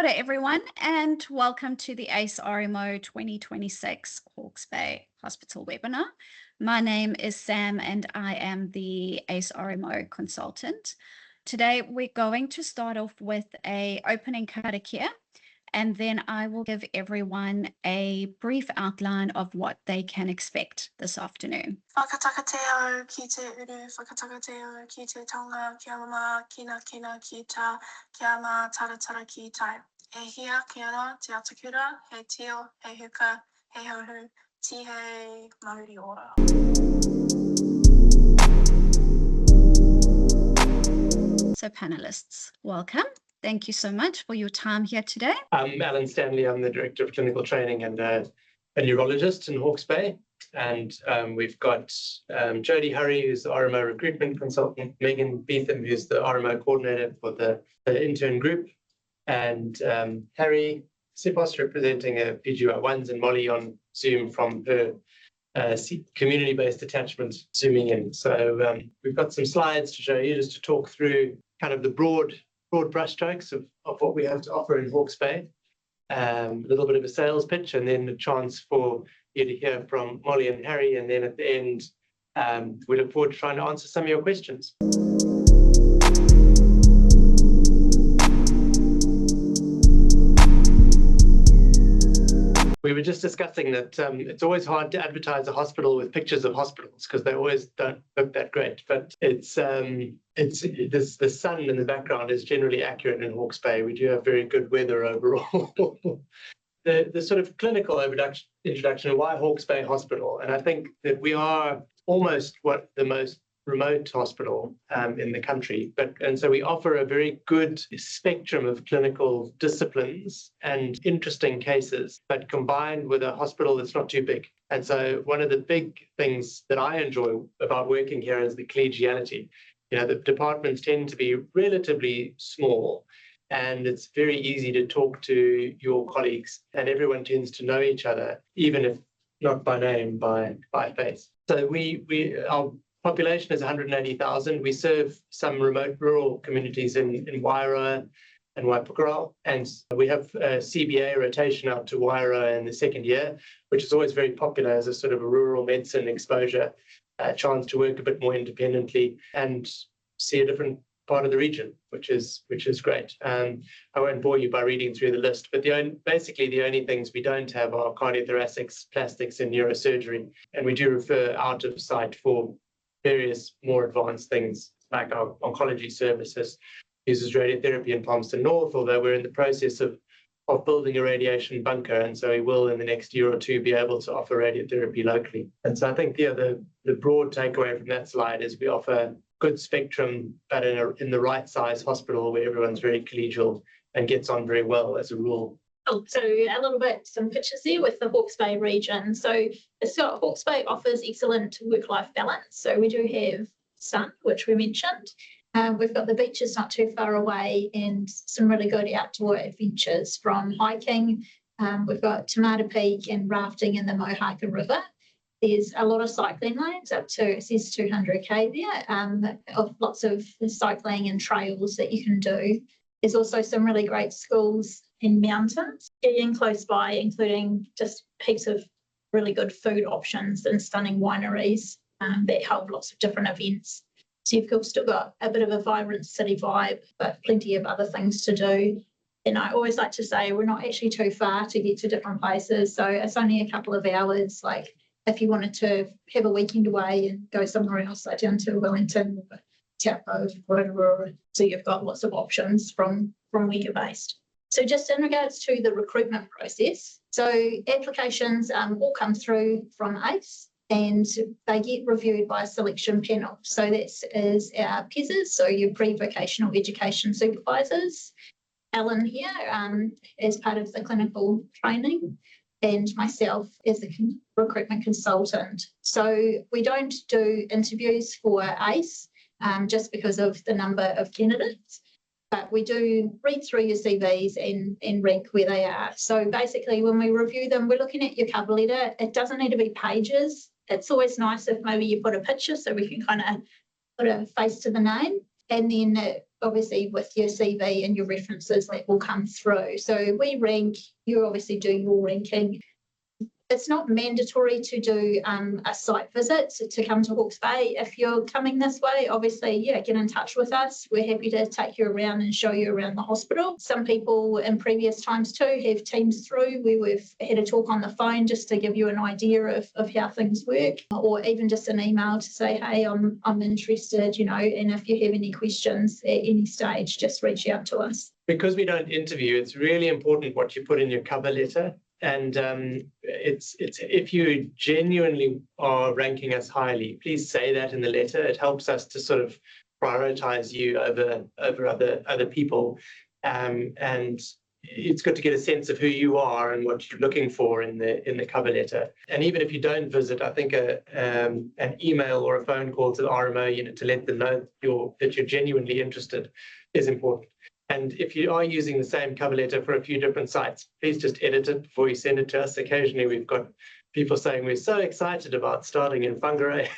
Kia ora everyone, and welcome to the ACE RMO 2026 Hawke's Bay Hospital webinar. My name is Sam and I am the ACE RMO consultant. Today we're going to start off with an opening karakia, and then I will give everyone a brief outline of what they can expect this afternoon. Whakatakateo ki te uru, whakatakateo ki te tonga, kia mama, kina ki ta, kia ma taratara ki tai. E hia, ki ana, te atakura, he tio, he huka, he hohu, ti he mauri ora. So panelists, welcome. Thank you so much for your time here today. I'm Alan Stanley. I'm the Director of Clinical Training and a neurologist in Hawke's Bay. And we've got Jody Hurry, who's the RMO recruitment consultant, Megan Beetham, who's the RMO coordinator for the intern group, and Harry Sipos representing PGY1s, and Molly on Zoom from her community-based attachment zooming in. So we've got some slides to show you just to talk through kind of the broad brushstrokes of what we have to offer in Hawke's Bay, a little bit of a sales pitch, and then a chance for you to hear from Molly and Harry, and then at the end, we look forward to trying to answer some of your questions. We were just discussing that it's always hard to advertise a hospital with pictures of hospitals because they always don't look that great. But the sun in the background is generally accurate in Hawke's Bay. We do have very good weather overall. The sort of clinical introduction, why Hawke's Bay Hospital? And I think that we are almost the most remote hospital in the country, and so we offer a very good spectrum of clinical disciplines and interesting cases, but combined with a hospital that's not too big. And so one of the big things that I enjoy about working here is the collegiality. You know, the departments tend to be relatively small, and it's very easy to talk to your colleagues, and everyone tends to know each other, even if not by name, by face. So our population is 180,000. We serve some remote rural communities in Wairoa and Waipukurau, and we have a CBA rotation out to Wairoa in the second year, which is always very popular as a sort of a rural medicine exposure, a chance to work a bit more independently and see a different part of the region, which is great. I won't bore you by reading through the list, but basically the only things we don't have are cardiothoracics, plastics, and neurosurgery, and we do refer out of site for various more advanced things like our oncology services uses radiotherapy in Palmerston North, although we're in the process of building a radiation bunker, and so we will in the next year or two be able to offer radiotherapy locally. And so I think the broad takeaway from that slide is we offer good spectrum, but in the right size hospital where everyone's very collegial and gets on very well as a rule. So a little bit, some pictures there with the Hawke's Bay region. So Hawke's Bay offers excellent work-life balance. So we do have sun, which we mentioned. We've got the beaches not too far away and some really good outdoor adventures from hiking. We've got Tomato Peak and rafting in the Mahi River. There's a lot of cycling lanes up to, it says 200k there, of lots of cycling and trails that you can do. There's also some really great schools in mountains getting close by, including just heaps of really good food options and stunning wineries that hold lots of different events. So you've still got a bit of a vibrant city vibe, but plenty of other things to do. And I always like to say we're not actually too far to get to different places. So it's only a couple of hours. Like if you wanted to have a weekend away and go somewhere else, like down to Wellington or Taupo, Rotorua, so you've got lots of options from where you're based. So just in regards to the recruitment process, so applications all come through from ACE and they get reviewed by a selection panel. So that is our PESers, so your pre-vocational education supervisors. Alan here as part of the clinical training, and myself as the recruitment consultant. So we don't do interviews for ACE just because of the number of candidates. But we do read through your CVs and rank where they are. So basically, when we review them, we're looking at your cover letter. It doesn't need to be pages. It's always nice if maybe you put a picture so we can kind of put a face to the name. And then obviously with your CV and your references that will come through. So we rank, you obviously do your ranking. It's not mandatory to do a site visit to come to Hawke's Bay. If you're coming this way, obviously, get in touch with us. We're happy to take you around and show you around the hospital. Some people in previous times too have teams through where we've had a talk on the phone just to give you an idea of how things work, or even just an email to say, hey, I'm interested, and if you have any questions at any stage, just reach out to us. Because we don't interview, it's really important what you put in your cover letter. And it's if you genuinely are ranking us highly, please say that in the letter. It helps us to sort of prioritize you over other people. And it's good to get a sense of who you are and what you're looking for in the cover letter. And even if you don't visit, I think an email or a phone call to the RMO to let them know that you're genuinely interested is important. And if you are using the same cover letter for a few different sites, please just edit it before you send it to us. Occasionally, we've got people saying we're so excited about starting in Whangarei.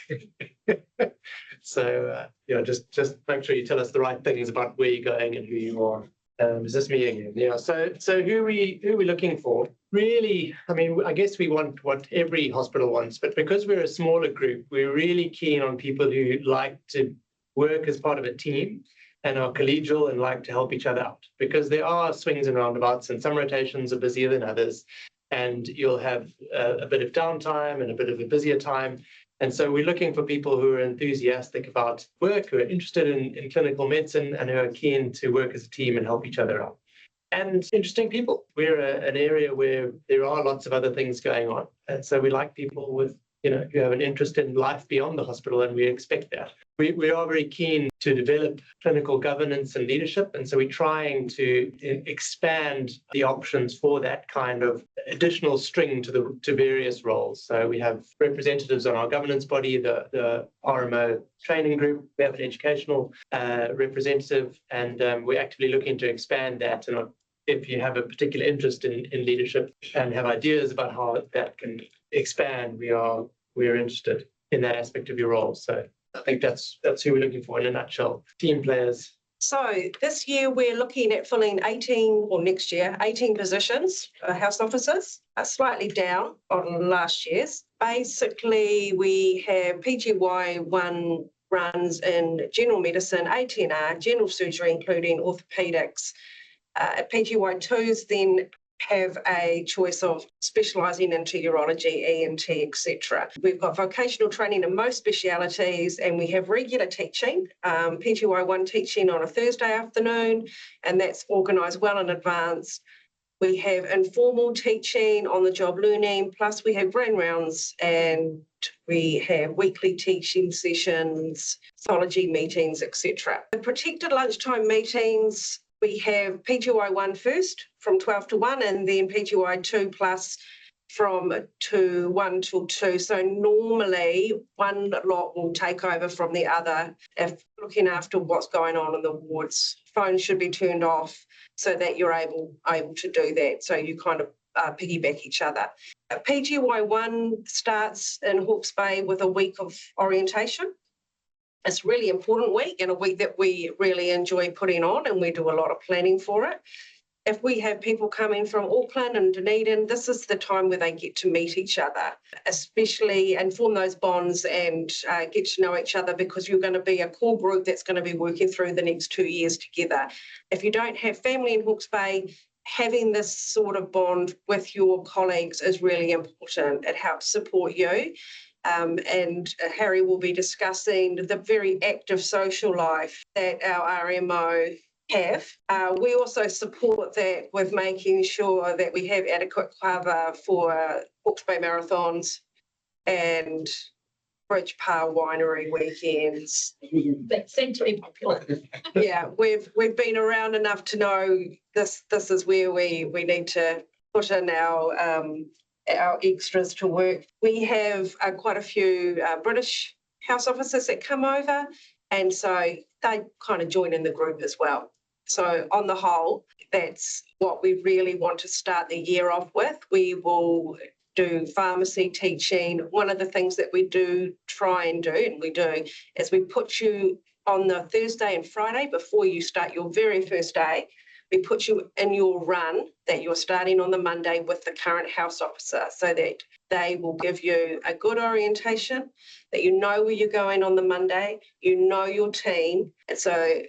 So, just make sure you tell us the right things about where you're going and who you are. Is this me again? Yeah. So who are we looking for? Really, I mean, I guess we want what every hospital wants, but because we're a smaller group, we're really keen on people who like to work as part of a team and are collegial and like to help each other out, because there are swings and roundabouts and some rotations are busier than others, and you'll have a bit of downtime and a bit of a busier time. And so we're looking for people who are enthusiastic about work, who are interested in clinical medicine, and who are keen to work as a team and help each other out. And interesting people. We're an area where there are lots of other things going on. And so we like people with who have an interest in life beyond the hospital, and we expect that. We are very keen to develop clinical governance and leadership, and so we're trying to expand the options for that kind of additional string to various roles. So we have representatives on our governance body, the RMO training group. We have an educational representative, and we're actively looking to expand that. And if you have a particular interest in leadership and have ideas about how that can expand, we're interested in that aspect of your role. So I think that's who we're looking for in a nutshell. Team players. So this year we're looking at filling 18 positions, house officers, slightly down on last year's. Basically, we have PGY 1 runs in general medicine, ATNR, general surgery, including orthopaedics. PGY 2s then have a choice of specialising into urology, ENT, etc. We've got vocational training in most specialities, and we have regular teaching, PGY 1 teaching on a Thursday afternoon, and that's organised well in advance. We have informal teaching, on-the-job learning, plus we have grand rounds, and we have weekly teaching sessions, pathology meetings, etc. The protected lunchtime meetings, we have PGY 1 first from 12 to 1, and then PGY 2 plus from 1 till 2. So normally one lot will take over from the other if looking after what's going on in the wards. Phones should be turned off so that you're able to do that. So you kind of piggyback each other. PGY 1 starts in Hawke's Bay with a week of orientation. It's a really important week, and a week that we really enjoy putting on, and we do a lot of planning for it. If we have people coming from Auckland and Dunedin, this is the time where they get to meet each other, especially, and form those bonds and get to know each other, because you're going to be a core group that's going to be working through the next 2 years together. If you don't have family in Hawke's Bay, having this sort of bond with your colleagues is really important. It helps support you. And Harry will be discussing the very active social life that our RMO have. We also support that with making sure that we have adequate cover for Hawke's Bay marathons and Bridge Pa winery weekends. That seems to be popular. Yeah, we've been around enough to know this is where we need to put in our extras to work. We have quite a few British house officers that come over, and so they kind of join in the group as well. So on the whole, that's what we really want to start the year off with. We will do pharmacy teaching. One of the things that we do try and do, and we do, is we put you on the Thursday and Friday before you start your very first day. We put you in your run that you're starting on the Monday with the current house officer so that they will give you a good orientation, that you know where you're going on the Monday, you know your team. And so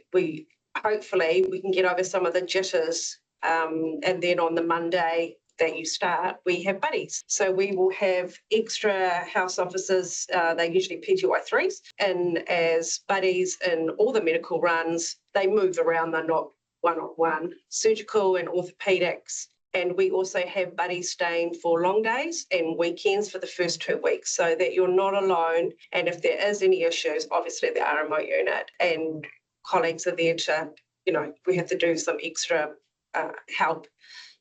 hopefully we can get over some of the jitters, and then on the Monday that you start, we have buddies. So we will have extra house officers, they're usually PGY3s, and as buddies in all the medical runs, they move around, they're not one-on-one, surgical and orthopedics. And we also have buddies staying for long days and weekends for the first 2 weeks so that you're not alone. And if there is any issues, obviously the RMO unit and colleagues are there to, we have to do some extra help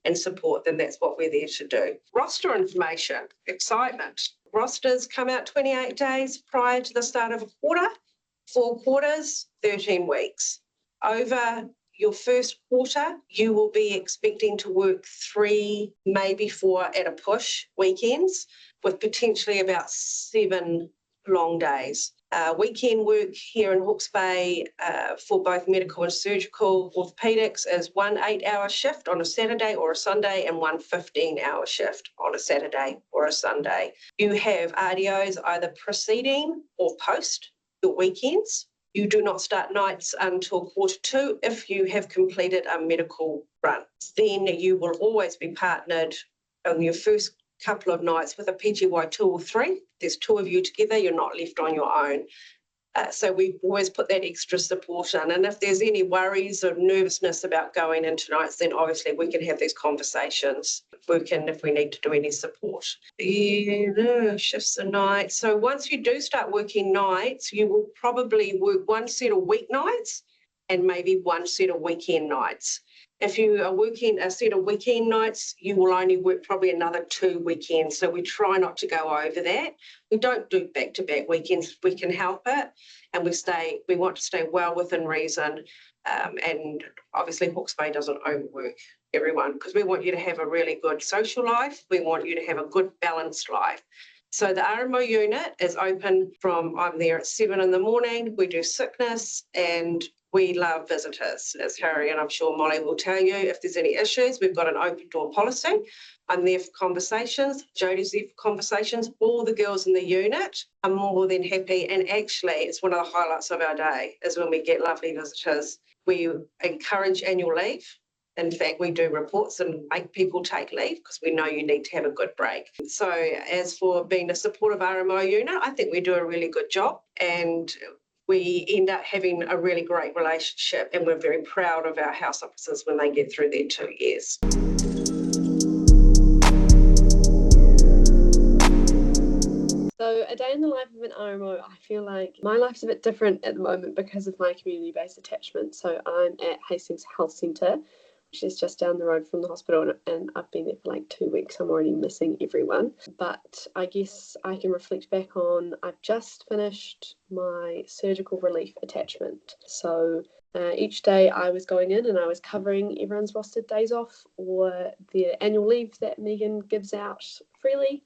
and support, then that's what we're there to do. Roster information, excitement. Rosters come out 28 days prior to the start of a quarter, 4 quarters, 13 weeks. Over your first quarter, you will be expecting to work 3, maybe 4 at a push weekends, with potentially about 7 long days. Weekend work here in Hawke's Bay for both medical and surgical orthopedics is 1 8-hour shift on a Saturday or a Sunday and 1 15-hour shift on a Saturday or a Sunday. You have RDOs either preceding or post your weekends. You do not start nights until quarter 2 if you have completed a medical run. Then you will always be partnered on your first couple of nights with a PGY 2 or 3. There's 2 of you together, you're not left on your own. So we always put that extra support in. And if there's any worries or nervousness about going into nights, then obviously we can have these conversations. If we need to do any support. Shifts a night. So once you do start working nights, you will probably work 1 set of weeknights and maybe 1 set of weekend nights. If you are working a set of weekend nights, you will only work probably another 2 weekends. So we try not to go over that. We don't do back-to-back weekends if we can help it. And we want to stay well within reason. And obviously Hawke's Bay doesn't overwork everyone because we want you to have a really good social life. We want you to have a good balanced life. So the RMO unit is open I'm there at 7 in the morning. We do sickness and we love visitors, as Harry and I'm sure Molly will tell you. If there's any issues, we've got an open door policy. I'm there for conversations. Jodie's there for conversations. All the girls in the unit are more than happy. And actually, it's one of the highlights of our day is when we get lovely visitors. We encourage annual leave. In fact, we do reports and make people take leave because we know you need to have a good break. So as for being a supportive RMO unit, I think we do a really good job and we end up having a really great relationship and we're very proud of our house officers when they get through their 2 years. So a day in the life of an RMO, I feel like my life's a bit different at the moment because of my community-based attachment. So I'm at Hastings Health Centre, which is just down the road from the hospital, and I've been there for like 2 weeks. I'm already missing everyone. But I guess I can reflect back on, I've just finished my surgical relief attachment. So each day I was going in and I was covering everyone's rostered days off or their annual leave that Megan gives out freely,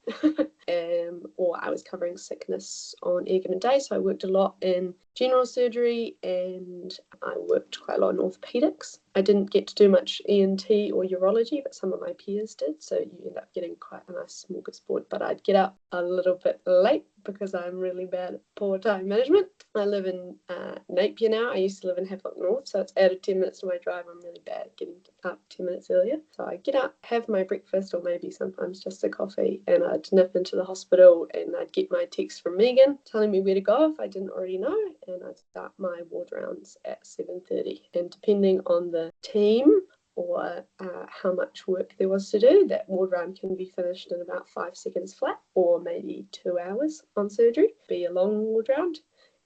or I was covering sickness on any given day. So I worked a lot in general surgery and I worked quite a lot in orthopedics. I didn't get to do much ENT or urology, but some of my peers did. So you end up getting quite a nice smorgasbord. But I'd get up a little bit late because I'm really bad at poor time management. I live in Napier now. I used to live in Havelock North, so it's added 10 minutes to my drive. I'm really bad at getting up 10 minutes earlier. So I get up, have my breakfast, or maybe sometimes just a coffee, and I'd nip into the hospital and I'd get my text from Megan telling me where to go if I didn't already know, and I'd start my ward rounds at 7:30. And depending on the team or how much work there was to do, that ward round can be finished in about 5 seconds flat, or maybe 2 hours on surgery, be a long ward round.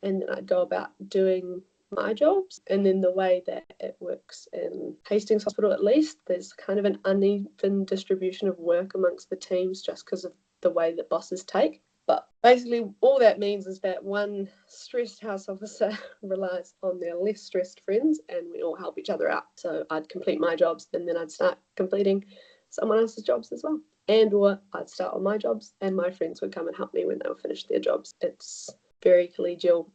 And then I'd go about doing my jobs. And then the way that it works in Hastings Hospital, at least, there's kind of an uneven distribution of work amongst the teams just because of the way that bosses take. But basically all that means is that one stressed house officer relies on their less stressed friends and we all help each other out. So I'd complete my jobs and then I'd start completing someone else's jobs as well. And or I'd start on my jobs and my friends would come and help me when they were finished their jobs. It's very collegial.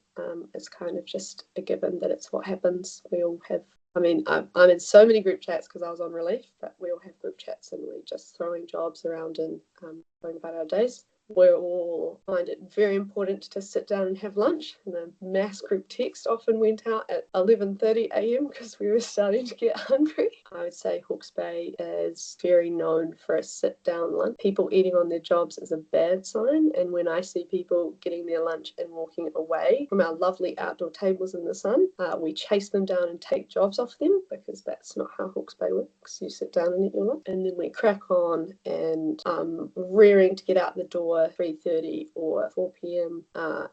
It's kind of just a given that it's what happens. We all have, I mean, I'm in so many group chats because I was on relief, but we all have group chats and we're just throwing jobs around and going about our days. We all find it very important to sit down and have lunch. And the mass group text often went out at 11:30 a.m. because we were starting to get hungry. I would say Hawke's Bay is very known for a sit-down lunch. People eating on their jobs is a bad sign. And when I see people getting their lunch and walking away from our lovely outdoor tables in the sun, we chase them down and take jobs off them because that's not how Hawke's Bay works. You sit down and eat your lunch. And then we crack on and rearing to get out the door 3:30 or 4 p.m.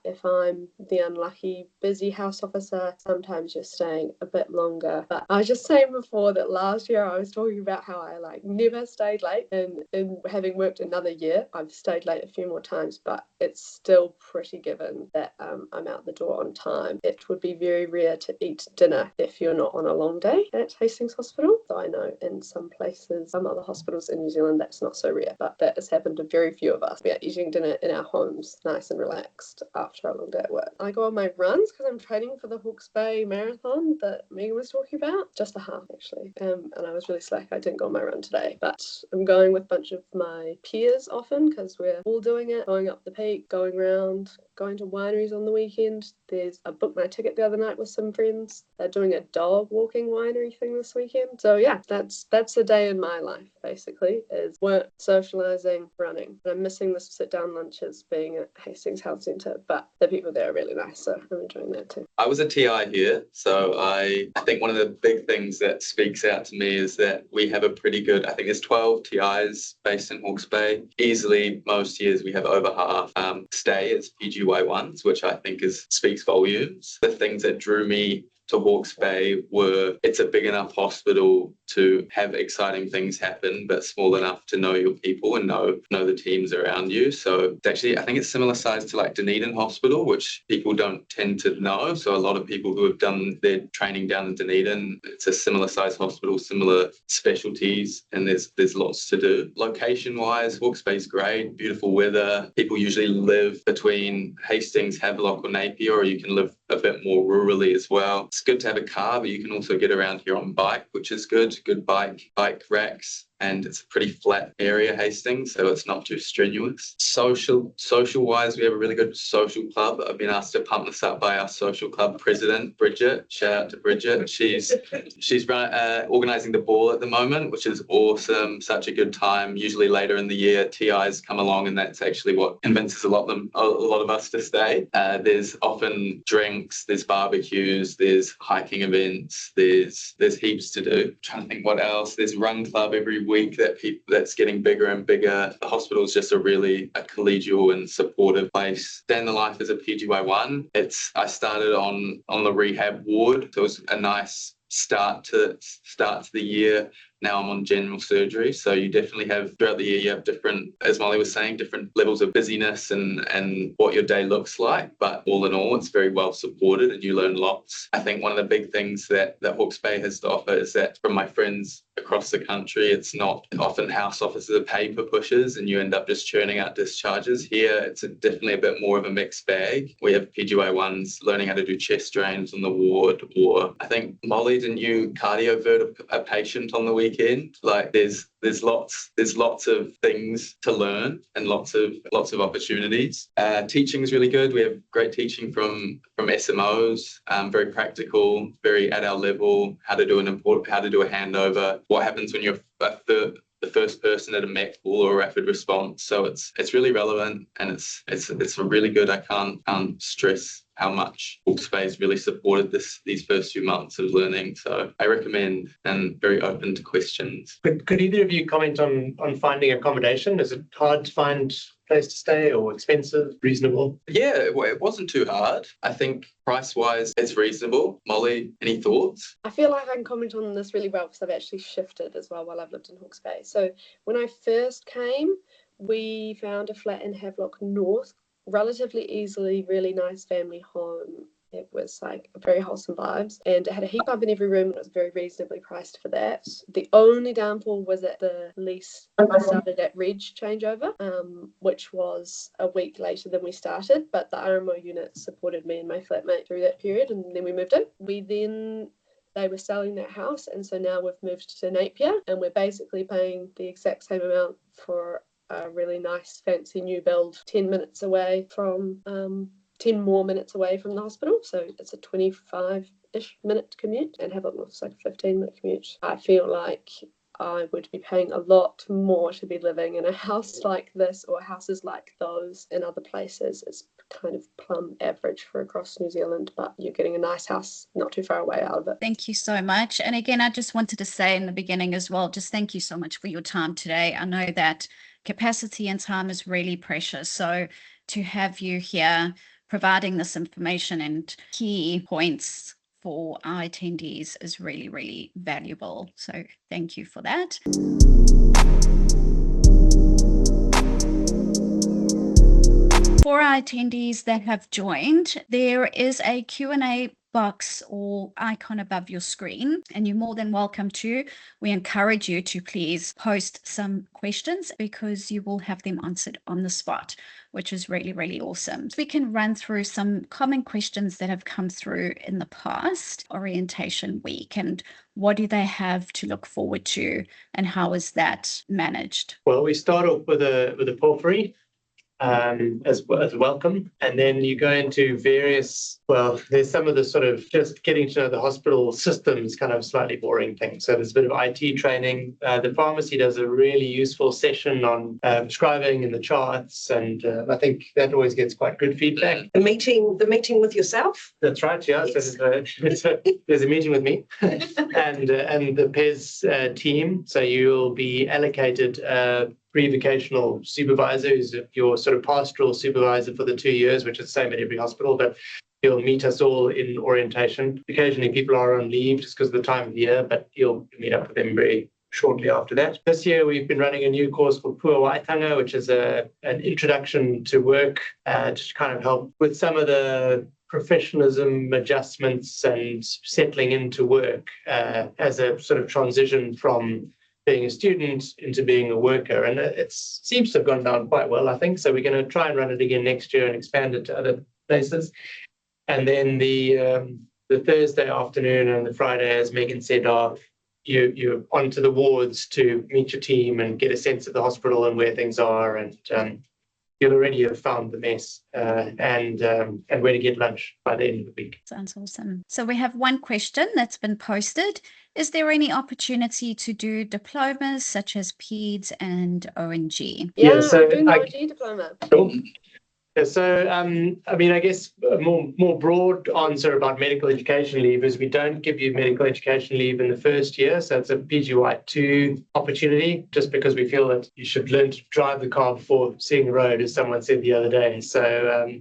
If I'm the unlucky busy house officer, sometimes you're staying a bit longer. But I was just saying before that last year I was talking about how I never stayed late, and having worked another year, I've stayed late a few more times, but it's still pretty given that I'm out the door on time. It would be very rare to eat dinner if you're not on a long day at Hastings Hospital. So I know in some places, some other hospitals in New Zealand, that's not so rare, but that has happened to very few of us. We are eating dinner in our homes, nice and relaxed after a long day at work. I go on my runs because I'm training for the Hawke's Bay Marathon that Megan was talking about. Just a half, actually. And I was really slack. I didn't go on my run today. But I'm going with a bunch of my peers often because we're all doing it, going up the peak, going round, going to wineries on the weekend. I booked my ticket the other night with some friends. They're doing a dog walking winery thing this weekend. So yeah, that's a day in my life, basically, is work, socialising, running. And I'm missing the sit-down lunches being at Hastings Health Centre, but the people there are really nice, so I'm enjoying that too. I was a TI here, so I think one of the big things that speaks out to me is that we have a pretty good, I think there's 12 TIs based in Hawke's Bay. Easily, most years we have over half stay as PGY1s, which I think speaks volumes. The things that drew me to Hawke's Bay were it's a big enough hospital to have exciting things happen, but small enough to know your people and know the teams around you. So it's actually, I think it's similar size to Dunedin Hospital, which people don't tend to know. So a lot of people who have done their training down in Dunedin, it's a similar size hospital, similar specialties, and there's lots to do. Location-wise, Hawke's Bay's great, beautiful weather. People usually live between Hastings, Havelock or Napier, or you can live a bit more rurally as well. It's good to have a car, but you can also get around here on bike, which is good. Good bike racks. And it's a pretty flat area, Hastings, so it's not too strenuous. Social-wise, we have a really good social club. I've been asked to pump this up by our social club president, Bridget. Shout out to Bridget. She's organising the ball at the moment, which is awesome. Such a good time. Usually later in the year, TIs come along, and that's actually what convinces a lot of us to stay. There's often drinks, there's barbecues, there's hiking events, there's heaps to do. I'm trying to think what else. There's run club every week that's getting bigger and bigger. The hospital is just a collegial and supportive place. Day in the life as a PGY1. I started on the rehab ward, so it was a nice start to the year. Now I'm on general surgery. So you definitely have, throughout the year, you have different, as Molly was saying, different levels of busyness and what your day looks like. But all in all, it's very well supported and you learn lots. I think one of the big things that Hawke's Bay has to offer is that from my friends across the country, it's not often house officers are paper pushers and you end up just churning out discharges. Here, it's definitely a bit more of a mixed bag. We have PGY1s learning how to do chest drains on the ward, or I think, Molly, didn't you cardiovert a patient on the weekend? There's lots of things to learn and lots of opportunities. Teaching is really good. We have great teaching from SMOs, very practical, very at our level. How to do a handover. What happens when you're the first person at a MEC call or a rapid response. So it's really relevant and it's really good. I can't stress how much Hawke's Bay has really supported these first few months of learning. So I recommend and very open to questions. Could either of you comment on finding accommodation? Is it hard to find a place to stay or expensive, reasonable? Yeah, it wasn't too hard. I think price-wise, it's reasonable. Molly, any thoughts? I feel like I can comment on this really well because I've actually shifted as well while I've lived in Hawke's Bay. So when I first came, we found a flat in Havelock North relatively easily, really nice family home. It was like very wholesome vibes, and it had a heat pump in every room, and it was very reasonably priced for that. The only downfall was that the lease started at Reg changeover, which was a week later than we started, but the RMO unit supported me and my flatmate through that period, and then we moved in. They were selling that house, and so now we've moved to Napier, and we're basically paying the exact same amount for a really nice fancy new build 10 minutes away from 10 more minutes away from the hospital, so it's a 25-ish minute commute, and Havelock North's like a 15-minute commute. I feel like I would be paying a lot more to be living in a house like this or houses like those in other places. It's kind of plumb average for across New Zealand, but you're getting a nice house not too far away out of it. Thank you so much. And again, I just wanted to say in the beginning as well, just thank you so much for your time today. I know that capacity and time is really precious. So to have you here providing this information and key points for our attendees is really, really valuable. So thank you for that. For our attendees that have joined, there is a Q&A box or icon above your screen, and you're more than welcome to. We encourage you to please post some questions because you will have them answered on the spot, which is really, really awesome. We can run through some common questions that have come through in the past orientation week, and what do they have to look forward to, and how is that managed? Well, we start off with a porphyry as a welcome, and then you go into various, well, there's some of the sort of just getting to know the hospital systems, kind of slightly boring things. So there's a bit of IT training. The pharmacy does a really useful session on prescribing and the charts, and I think that always gets quite good feedback. The meeting with yourself? That's right, yeah. Yes. So there's a meeting with me and the PES team. So you'll be allocated pre-vocational supervisor, who's your sort of pastoral supervisor for the 2 years, which is the same at every hospital, but you'll meet us all in orientation. Occasionally people are on leave just because of the time of the year, but you'll meet up with them very shortly after that. This year we've been running a new course called Pua Waitanga, which is an introduction to work to kind of help with some of the professionalism adjustments and settling into work as a sort of transition from being a student into being a worker. And it seems to have gone down quite well, I think. So we're going to try and run it again next year and expand it to other places. And then the Thursday afternoon and the Friday, as Megan said, are you're onto the wards to meet your team and get a sense of the hospital and where things are. And you'll already have found the mess and where to get lunch by the end of the week. Sounds awesome. So we have one question that's been posted. Is there any opportunity to do diplomas such as PEDS and ONG? Yeah, so I'm doing the OG diploma. Cool. Yeah, so, I mean, I guess a more broad answer about medical education leave is we don't give you medical education leave in the first year. So it's a PGY2 opportunity, just because we feel that you should learn to drive the car before seeing the road, as someone said the other day. So,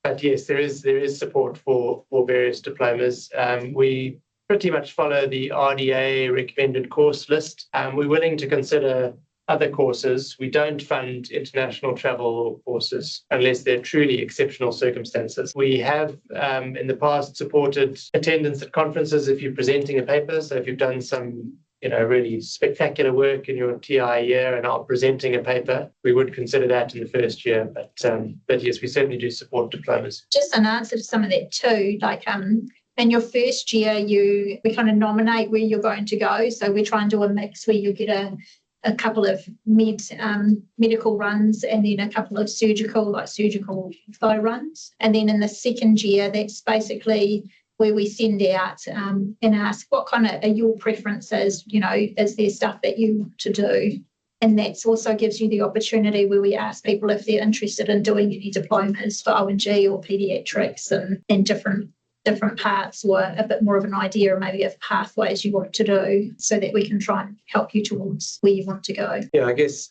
but yes, there is support for various diplomas. We pretty much follow the RDA recommended course list. We're willing to consider other courses. We don't fund international travel courses unless they're truly exceptional circumstances. We have in the past supported attendance at conferences if you're presenting a paper. So if you've done some really spectacular work in your TI year and are presenting a paper, we would consider that in the first year. But yes, we certainly do support diplomas. Just an answer to some of that too, like in your first year, we kind of nominate where you're going to go. So we try and do a mix where you get a couple of medical runs and then a couple of surgical flow runs. And then in the second year, that's basically where we send out and ask what kind of are your preferences, is there stuff that you want to do? And that also gives you the opportunity where we ask people if they're interested in doing any diplomas for ONG or paediatrics and different parts, or a bit more of an idea maybe of pathways you want to do, so that we can try and help you towards where you want to go. Yeah, I guess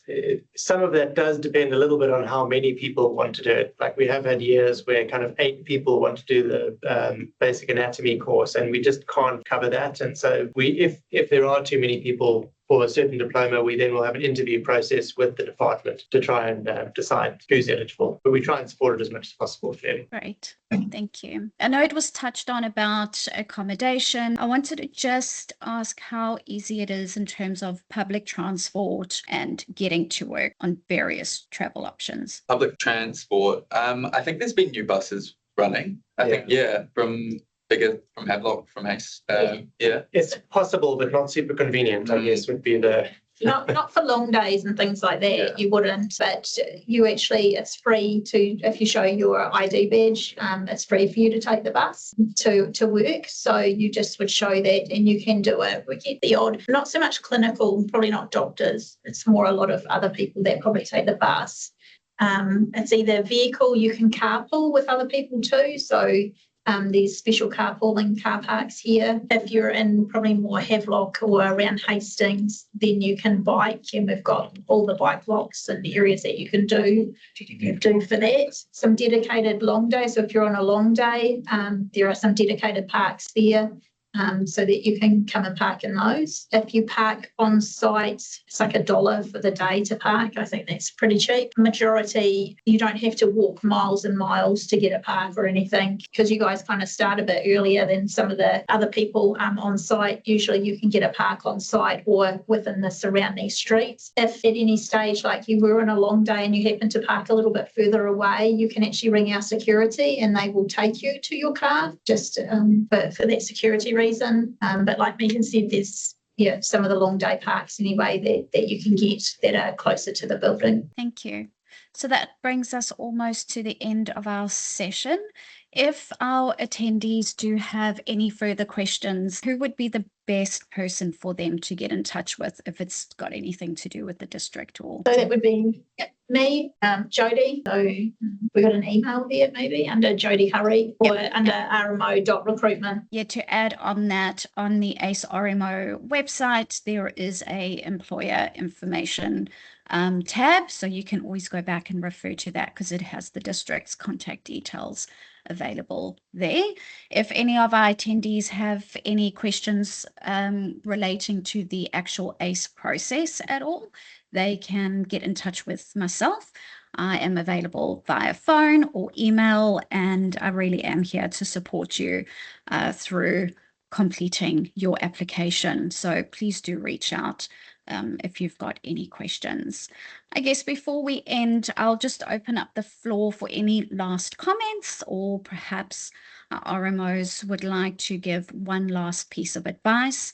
some of that does depend a little bit on how many people want to do it. Like we have had years where kind of 8 people want to do the basic anatomy course, and we just can't cover that. And so if there are too many people for a certain diploma, we then will have an interview process with the department to try and decide who's eligible. But we try and support it as much as possible, clearly. Great. Thank you. I know it was touched on about accommodation. I wanted to just ask how easy it is in terms of public transport and getting to work on various travel options. Public transport. I think there's been new buses running. I think, from Havelock, from Ace. It's possible, but not super convenient, I guess, would be the... Not for long days and things like that, you wouldn't, but you actually, it's free to, if you show your ID badge, it's free for you to take the bus to work. So you just would show that and you can do it. We get the odd, not so much clinical, probably not doctors. It's more a lot of other people that probably take the bus. It's either vehicle, you can carpool with other people too. So there's special carpooling car parks here. If you're in probably more Havelock or around Hastings, then you can bike, and we've got all the bike locks and the areas that you can do for that. Some dedicated long days. So if you're on a long day, there are some dedicated parks there. So that you can come and park in those. If you park on site, it's like $1 for the day to park. I think that's pretty cheap. Majority, you don't have to walk miles and miles to get a park or anything, because you guys kind of start a bit earlier than some of the other people on site. Usually you can get a park on site or within the surrounding streets. If at any stage, like you were on a long day and you happen to park a little bit further away, you can actually ring our security and they will take you to your car just for that security reason. But like Megan said, there's some of the long day parks anyway that you can get that are closer to the building. Thank you. So that brings us almost to the end of our session. If our attendees do have any further questions, who would be the best person for them to get in touch with if it's got anything to do with the district? Or so that would be me, Jodie. So we got an email there maybe under Jodie Hurry or under RMO.recruitment. Yeah, to add on that, on the ACE RMO website, there is a employer information tab. So you can always go back and refer to that because it has the district's contact details available there. If any of our attendees have any questions relating to the actual ACE process at all, they can get in touch with myself. I am available via phone or email, and I really am here to support you through completing your application. So please do reach out if you've got any questions. I guess before we end, I'll just open up the floor for any last comments, or perhaps our RMOs would like to give one last piece of advice,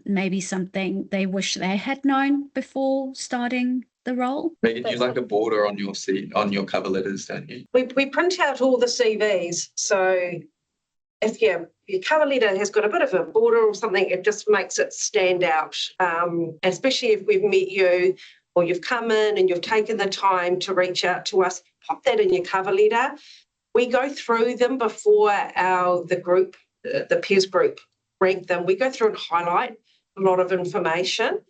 maybe something they wish they had known before starting the role. Megan, you like a border on your on your cover letters, don't you? We print out all the CVs, so if your cover letter has got a bit of a border or something, it just makes it stand out, especially if we've met you or you've come in and you've taken the time to reach out to us. Pop that in your cover letter. We go through them before the group, the peers group, rank them. We go through and highlight a lot of information,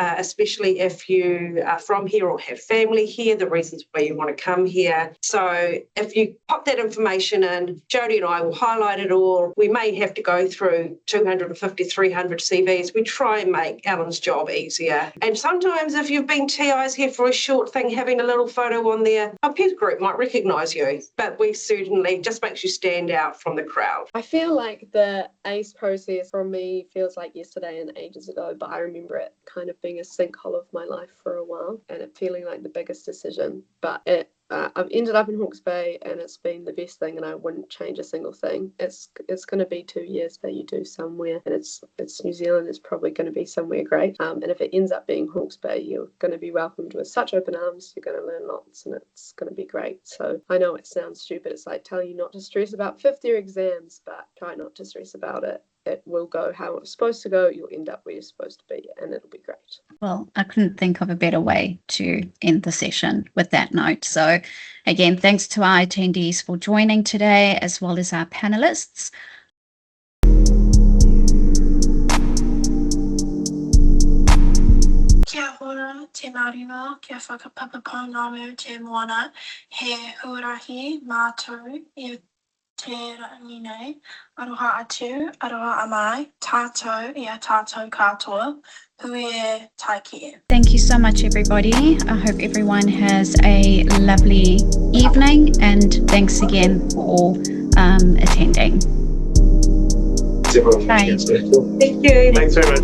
especially if you are from here or have family here, the reasons why you want to come here. So if you pop that information in, Jodie and I will highlight it all. We may have to go through 250, 300 CVs. We try and make Alan's job easier. And sometimes if you've been TIs here for a short thing, having a little photo on there, our peers group might recognise you, but we certainly just makes you stand out from the crowd. I feel like the ACE process for me feels like yesterday and ages ago, but I remember it kind of being a sinkhole of my life for a while and it feeling like the biggest decision, but I've ended up in Hawke's Bay and it's been the best thing and I wouldn't change a single thing. It's going to be 2 years that you do somewhere, and it's New Zealand. It's probably going to be somewhere great, and if it ends up being Hawke's Bay, you're going to be welcomed with such open arms. You're going to learn lots and it's going to be great. So I know it sounds stupid, it's like telling you not to stress about fifth year exams, but try not to stress about it. It will go how it's supposed to go. You'll end up where you're supposed to be, and it'll be great. Well, I couldn't think of a better way to end the session with that note. So again, thanks to our attendees for joining today, as well as our panelists. Kia ora, te marima, kia whakapapapau ngāmu te moana, he huarahi mātou, te rani nei, aroha atu, aroha amai, tātou ia tātou katoa, hui e taiki. Thank you so much, everybody. I hope everyone has a lovely evening, and thanks again for attending. Everyone. Bye. Thank you. Thanks very much.